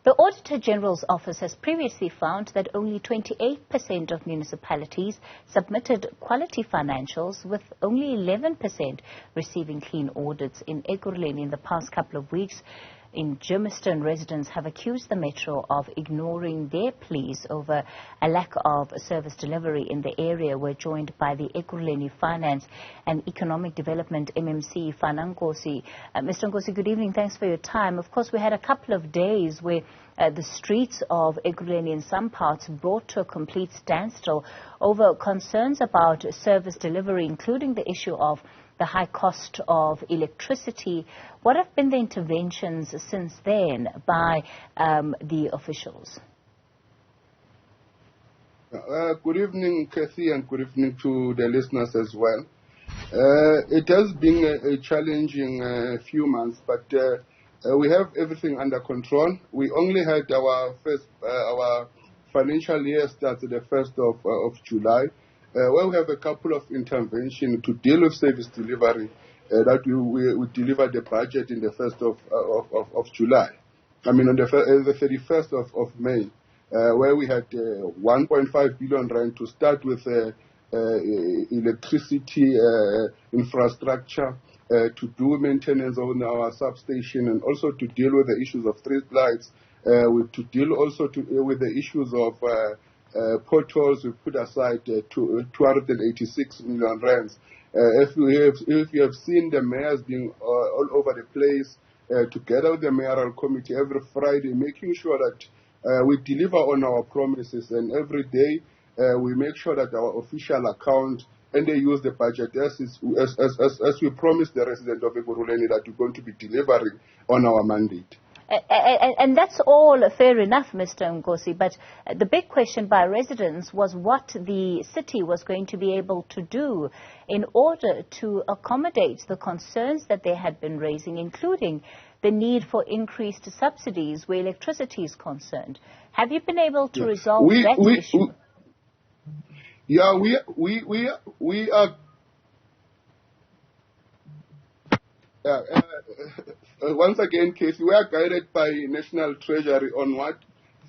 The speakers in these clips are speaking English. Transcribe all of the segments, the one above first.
The Auditor-General's office has previously found that only 28% of municipalities submitted quality financials, with only 11% receiving clean audits. In Ekurhuleni in the past couple of weeks, in Germiston, residents have accused the Metro of ignoring their pleas over a lack of service delivery in the area. We're joined by the Ekurhuleni Finance and Economic Development MMC, Fana Nkosi. Mr. Nkosi, good evening. Thanks for your time. Of course, we had a couple of days where the streets of Ekurhuleni in some parts brought to a complete standstill over concerns about service delivery, including the issue of the high cost of electricity. What have been the interventions since then by the officials? Good evening, Kathy, and good evening to the listeners as well. It has been a challenging few months, but we have everything under control. We only had our financial year starts the 1st of July. Where we have a couple of interventions to deal with service delivery, that we deliver the budget in the 1st of July. I mean, on the 31st of May, where we had 1.5 billion rand to start with electricity infrastructure, to do maintenance on our substation, and also to deal with the issues of street lights, to deal also with the issues of potholes. We put aside 286 million rands. If you have seen the mayors being all over the place, together with the mayoral committee every Friday, making sure that we deliver on our promises, and every day we make sure that our official account and they use the budget as we promised the resident of Ekurhuleni that we're going to be delivering on our mandate. And that's all fair enough, Mr. Nkosi, but the big question by residents was what the city was going to be able to do in order to accommodate the concerns that they had been raising, including the need for increased subsidies where electricity is concerned. Have you been able to resolve that issue? Yeah, we are. Once again, Casey, we are guided by National Treasury on what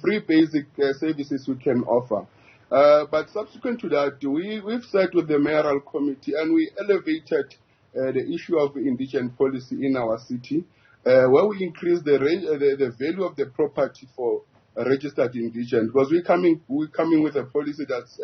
free basic services we can offer. But subsequent to that, we've sat with the mayoral committee and we elevated the issue of indigent policy in our city, where we increased the value of the property for registered indigent, because we're coming with a policy that's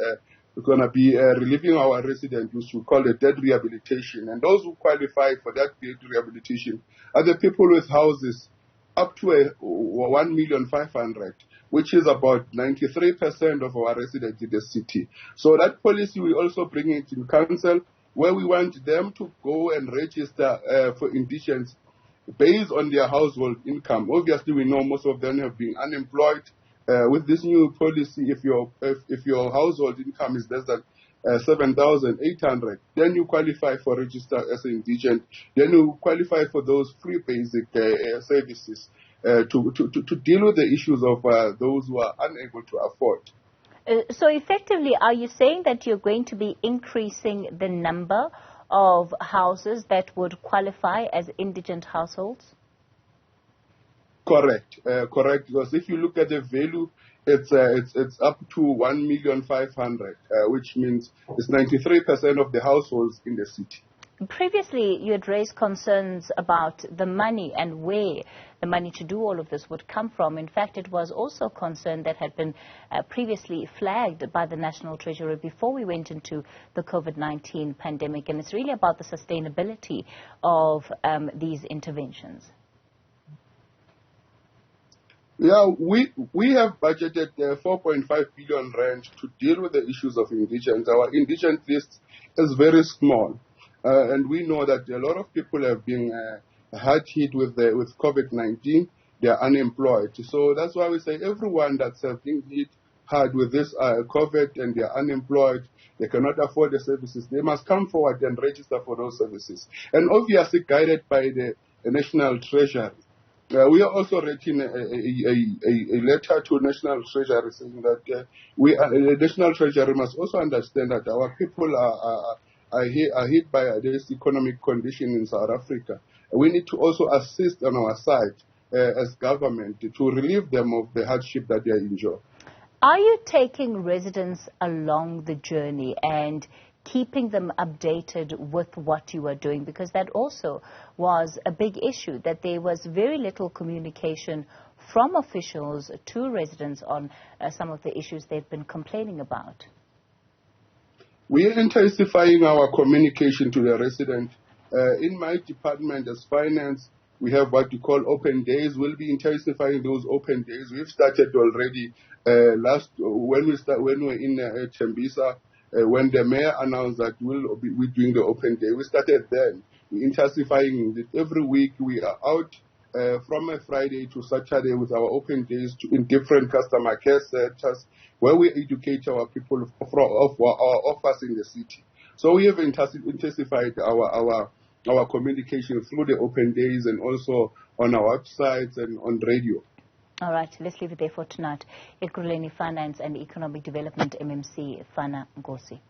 going to be relieving our residents, which we call a debt rehabilitation. And those who qualify for that debt rehabilitation are the people with houses up to 1,500,000, which is about 93% of our residents in the city. So that policy we also bring it in council, where we want them to go and register for indigents based on their household income. Obviously, we know most of them have been unemployed. With this new policy, if your household income is less than 7,800, then you qualify for register as an indigent. Then you qualify for those free basic services to deal with the issues of those who are unable to afford. So effectively, are you saying that you're going to be increasing the number of houses that would qualify as indigent households? Correct. Because if you look at the value, it's up to 1,500,000, which means it's 93% of the households in the city. Previously, you had raised concerns about the money and where the money to do all of this would come from. In fact, it was also a concern that had been previously flagged by the National Treasury before we went into the COVID-19 pandemic. And it's really about the sustainability of these interventions. Yeah, we have budgeted 4.5 billion rand to deal with the issues of indigents. Our indigent list is very small, and we know that a lot of people have been hard hit with COVID-19. They are unemployed. So that's why we say everyone that's been hit hard with this COVID and they are unemployed, they cannot afford the services, they must come forward and register for those services. And obviously guided by the National Treasury. We are also writing a letter to National Treasury saying that the National Treasury must also understand that our people are hit by this economic condition in South Africa. We need to also assist on our side as government to relieve them of the hardship that they enjoy. Are you taking residents along the journey and keeping them updated with what you are doing? Because that also was a big issue, that there was very little communication from officials to residents on some of the issues they've been complaining about. We are intensifying our communication to the resident. In my department as finance, we have what we call open days. We'll be intensifying those open days. We've started already when we were in Chembisa, when the mayor announced that we're doing the open day. We started then. We're intensifying it. Every week we are out from a Friday to Saturday with our open days in different customer care centers where we educate our people of our offers in the city. So we have intensified our communication through the open days and also on our websites and on radio. All right, let's leave it there for tonight. Ekurhuleni Finance and Economic Development MMC, Fana, Nkosi.